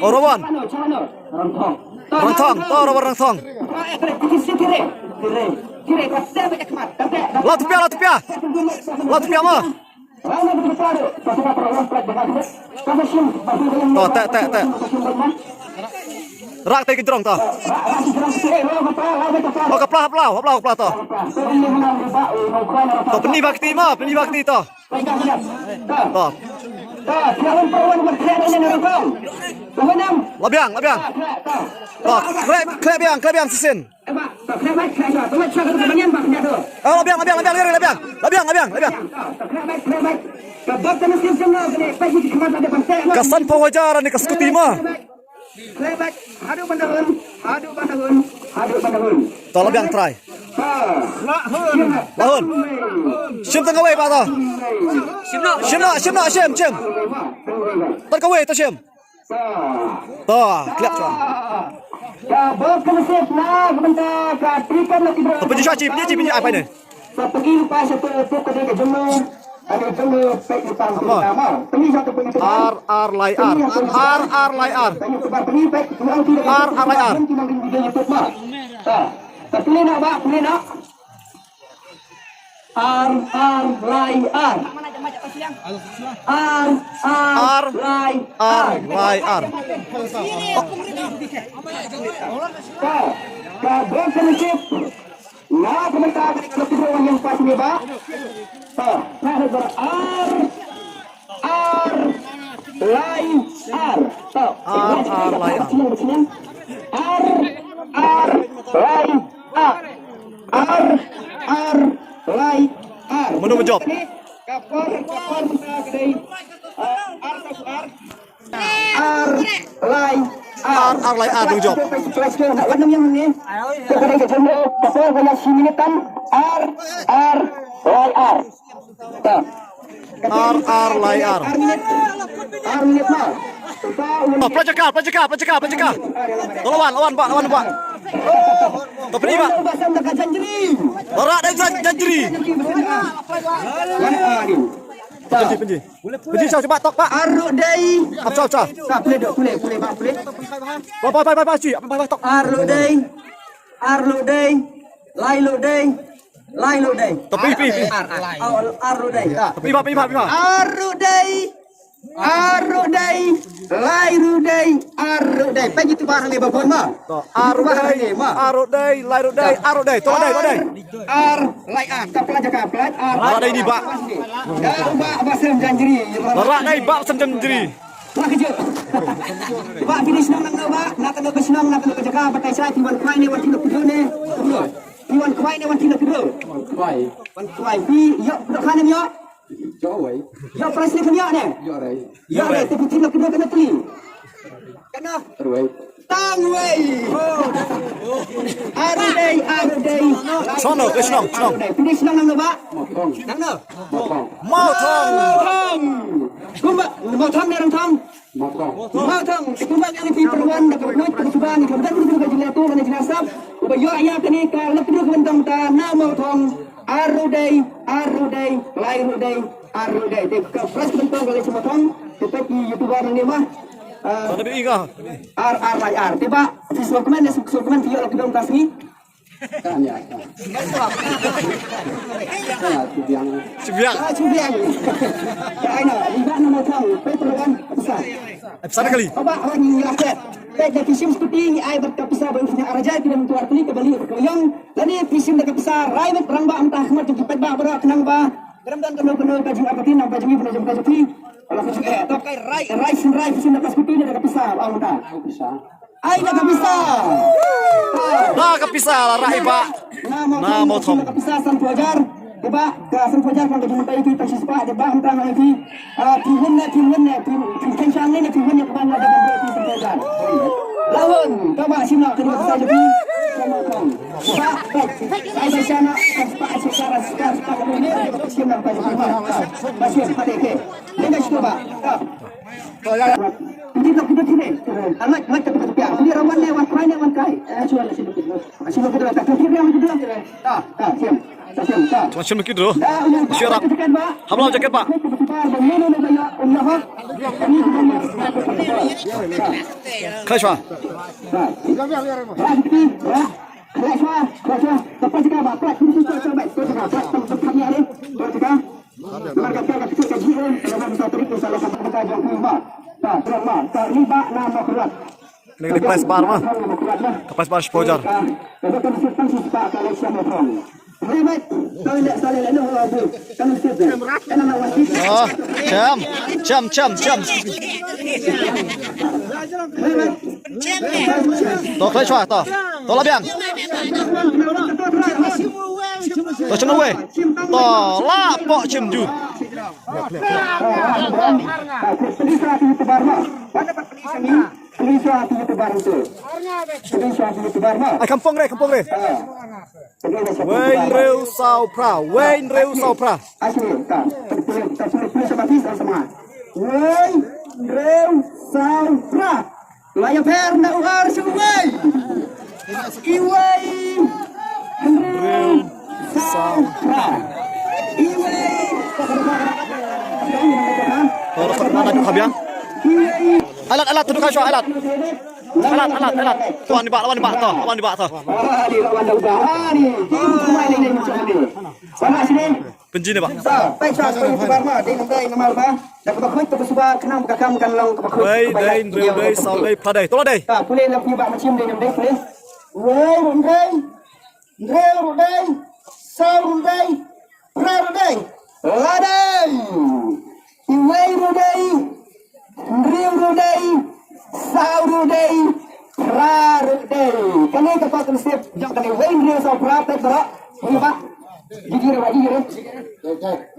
Oh, Rowan. Orang thong, to Rowan orang thong. Lah tupia mah. To tek. Rak teh gedrong to. Oh kaplah to. To peni bakti to. To. Labiang. To, klebiang sisin. Oh, labiang. Kesan pengajaran ni kesekuti mah. Hadu bandahun. To labiang try. Lahun. Sim tengah wei pa to. Sim. Tengah wei to sim. To, klep chuan. Penji cuaci ai pai ni. R lai R. Menu menjawab. R menjawab. Pelacakar. Lawan, Pak. Topeni, Pak. Lorak dari janjeri. Penji coba tok, Pak. Aruk dai. Apa. Tak boleh, Pak, boleh. Apa, cuy. Apa tok. Aruk dai. Lai lu dai. Tapi. Aruk dai. Tapi, Pak. Aruk dai. Lai lu dai. Aruk dai. Penji tu barang ni babon mah. Aruk dai. To dai. Lai tak pelajak. Lorak dai ni, Pak. Pak basem janjeri. Lorak dai, Pak janjeri. Pak kerja. Pak finish nang Pak. Nak kena kesenang, nak kena kejaga pakai saya tiwan kuai ni wan tidak kedua ni. Tiwan kuai ni wan tidak kedua. Wan kuai. Yo, dak kana yo. Yo price ni kena ni. Yo dai, tapi tidak kedua kena teli. Kena. Tang wei. Aru dai. Sono, kesenang. Finish nang Pak. Nang no. Mau thong. Kumba, mau thong ni orang thong. Mau thong, kumba yang ni perwan dak perlu percubaan ni kemudian kita juga jelas tu mana jelas sab. Uba yo ayat ni kalau kedua kentang ta na mau thong. Aru dai. Lai ru dai. Dek fresh kentang kalau cuma thong. Tetapi YouTuber ni mah Ada biga. R. Tiba, dokumen dia lagi dalam tas ni. Ya. Cubiang. Ya, ini. Iba nama tahu. Petroleum besar. Besar kali. Apa orang yang lihat? Pada fisim seperti ai berkapisa berusnya araja tidak mentuar kali kembali ke yang. Lani fisim dekat besar. Rai berang ba entah kemat cepat ba berak kenang ba. Geram dan penuh baju apa tin nampak jadi penuh jam kajuti. Kalau atau kai rai fisim dekat seperti ini dekat besar. Ah udah. Ai dekat besar. Nah, kepisah lah rai, Pak. Nah, mau thong. Dekat besar san puajar. Diba, san puajar kalau jumpa itu pasti sepak diba entah lagi. Tim kencang ni tim keban ada dengan san puajar. Lawan, coba sini kedua kita jadi. Saya sana sepak secara ini siap nak pasien pada ke. Dengan coba. Kita sini. Anak tepi. Dia rawan lewat kai. Cuba sini kita. Sini kita tak kira yang kita. Siap. Macam begitu. Siap. Hablau jaket, Pak. bar bermenu ni banyak Allah ha. Ini sebenarnya. Kaiswa. Lepas juga bapak itu coba tempatnya ni. Coba. Mereka kita kaji dalam satu itu salah satu kajian lima. Tak terima. Tak riba nama kerat. Ning kepres bar mah. Kepres bar spojar. Kalau kan sistem sifat kalau siapa pun. Baik, kalau tidak salah lalu aku kan siap. Karena nak wasit. Oh, jam. To Kaiswa to. To labiang. To chim we. To la po chim ju. Ai kampung re. Wain reu sau pra. Asli tak. Terus habis sama. Wain reu sau pra. Laya per na uar sungai. Iwai reu sau pra. Iwai. To dapat mana kabiang? Alat tu Kaiswa alat. Alat. Lawan di bak to. Di lawan dah ni. Semua ini macam ni. Sama sini. Penji ni pak. Baik saya sebar mah di nombor nama apa? Dapat bakut tu sebab kenam kakam kan long bakut. Wei dai reu dai sau dai pra dai. To la dai. Tak boleh nak pergi bak macam ni nombor boleh. Reu dai. Sau dai. Pra dai. Ladai. Iwai dai. Reu dai. Sau dai. Pra dai. Kami kapal konsep yang kami wei reu sau pra tak berak. Ini pak. Jujur Pak, jujur.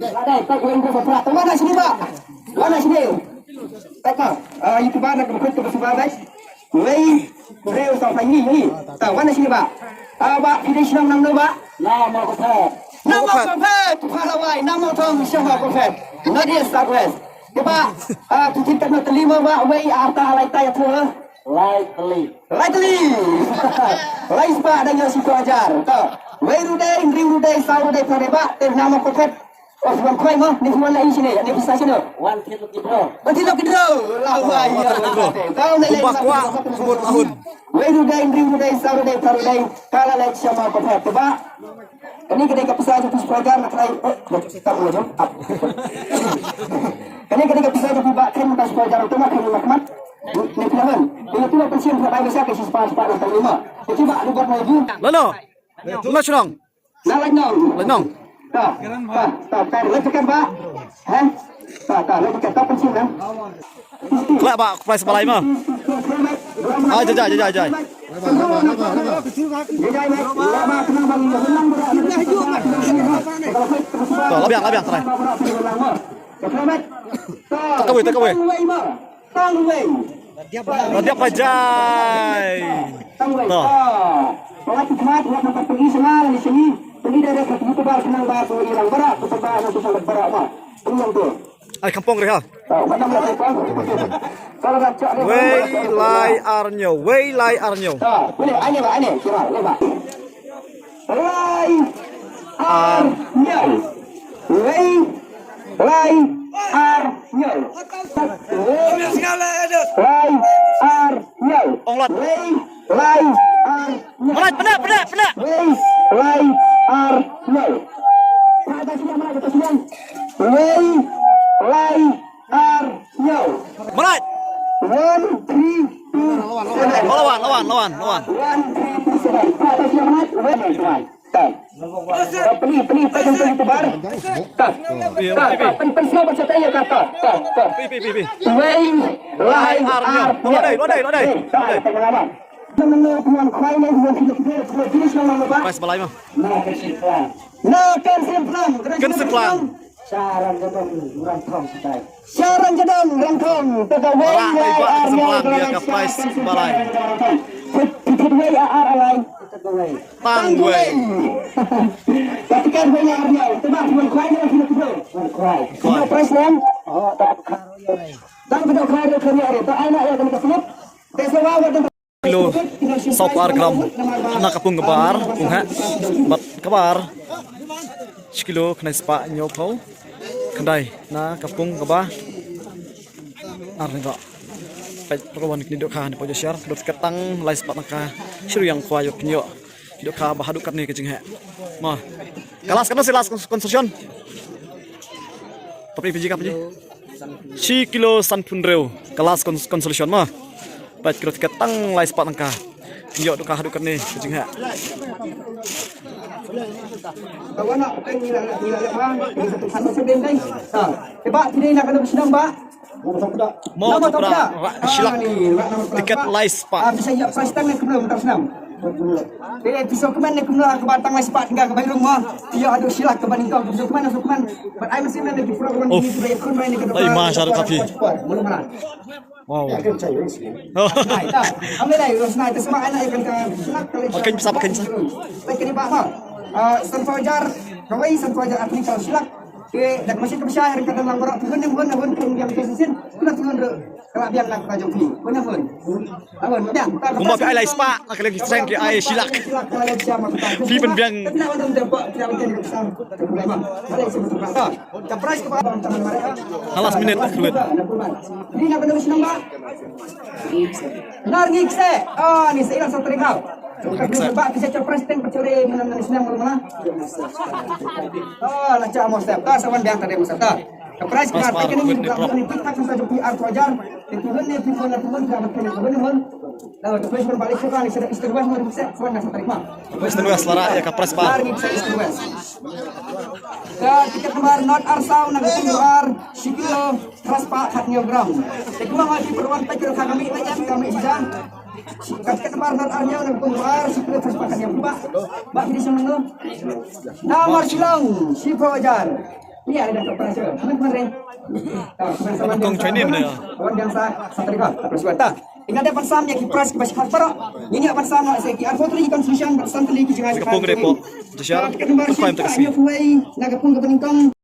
Ada tak yang berapa? Mana sini Pak? Mana sini? Tak kau. YouTuber nak berikut bersama guys. Wei, reu sampai ini. Tak mana sini Pak? Pak, ini senang nang Pak. Nama Kopet. Pahalawai, nama tong siapa Kopet? Nadia Sagres. Ya Pak, kita nak terima Pak. Wei harta alai tayat tu. Lightly. Lais Pak dengan si pelajar. Tak. Wei rudai, riu rudai, sau rudai pak. Nama Kopet. Oh, sebab kau mah, ni semua lain sini. Ni bisa sini. One kilo kidro. Lawai. Kau nak Kumbah kuah sebut tahun. Wei rudai, riu rudai, sau rudai, kalau lain siapa Kopet. Pak. Ini ketika pesawat itu pelajar nak lain. Kita boleh jom. Ini ketika pesawat itu Pak kan pas pelajar itu mah kan makmat. Ni pelahan. Ini tu pensiun berapa besar ke sepak dan terima. Coba ada buat lagi. Lano. Nasional. Nak Lenong. Tak, letakkan Pak. Tak, letakkan tak pensiun kan. Kelak pak price balai mah. Jajai. Jajai, lama kena bagi hilang To labiang try. Tak kau. Dia pajai. To. Pelati kemat buat tempat pergi sengal di sini. Pergi dari ke YouTuber senang bahasa hilang berat, sebab nanti sangat berat mah. Tunggu tu. Ai kampung re ha. Macam mana kalau nak cak Wei lai arnyo. Boleh ani Pak, ani. Kira, Pak. Lai arnyo. Wei lai arnyo. Lai arnyo. Onglat. Wei lai arnyo. Onglat benar. Wei lai arnyo. Ada sini mana kita sini? Wei lai arnyo. Melat. 1, 3, 2, Lawan. 1, 3, 2, 7. Kata siapa nak? Tak. Peni pegang tu bar. Tak. Pen semua baca tanya kata. Tak. Pi. Wei lai Arnyo. Lodai. Mengenai tuan kuai ni tuan kita finish nama apa? Price balai mah. Nak simplang. Sarang jadong rantong tegawai arnya dia ke price balai. Tegawai alai Tangwei. Katakan banyak arnya tebak tuan kuai ni kita kuai. Kita price lang. Oh tak. Tak betul kuai dia kerja ada. Tak anak yang kita sebut. Desawa wadon Kilo sopar gram nak kapung kebar bat kebar sekilo kena sepak nyopau Kendai na kapung kaba arnega pai perwan ni dok kha ni pojo share dot ketang lai spat naka shiru yang kwa yok nyo dok kha bahadu kat ni kecing he ma kelas kana silas construction tapi piji ka piji 6 kilo sanpun reu kelas construction ma pai dot ketang lai spat naka nyo dok kha hadu kat ni kecing he Kawan nak nila bang, satu satu sedem dai. Ba sini nak kena bersenam ba. Mau tak silak tiket lais pak. Bisa ya pastang nak belum tak senam. Jadi episode kemana nak kena ke batang lais pak tinggal ke bayi rumah. Dia ada silak ke banding kau. Episode kemana But I mesti nak lagi program ini supaya kau main ke depan. Ai masya Allah kafi. Wow. Nah, dah. Ambil dah Rosna itu semua anak yang kan silak kali. Pakai bisa pakai bisa. Pakai ni pak. San Fajar, kawai San Fajar atni kau silak. Dak masih ke besar yang kadang langgar tu yang yang kesin. Kuna tu kalau biang nak kau joki. Kuna pun. Awon biang. Kumba pi ai lais pak nak lagi strength ki ai silak. Fi pen biang. Tapi nak orang tempat tidak macam ni besar. Ada sebut kata. Capres ke bawah tangan mereka. Halas minit duit. Ini nak kena senang tak? Benar ngikse. Ni saya rasa terikau. Sebab kita capres teng percuri menang senang mana? Nak cak mau step. Sawan biang tadi masa tak. Capres kita artikan ini juga bukan kita akan saja PR wajar. Itu ni people nak pun kita makan itu pun. Lalu capres berbalik ke kan istimewa mau bisa sawan nak terima. Istimewa selara ya kapres pak. Benar ngikse istimewa. Tiket kembar not arsau nak keluar sikilo raspa hatnya ground. Tekma ngaji perwan tak kira kami aja kami sudah. Tiket kembar not arnya nak keluar sikilo raspa hatnya berubah. Bak di sana. Nomor silang si Fajar. Ini ada operasi. Kemarin. Kong training dia. Kawan yang satu dekat. Terus buat tak. Ingat ada pansamnya kipras ke basikal parok. Ini apa pansam nak saya foto lagi construction santai lagi jangan. Kapung repo. Jasa. Kita kembali ke sini. Nak kapung ke peningkang.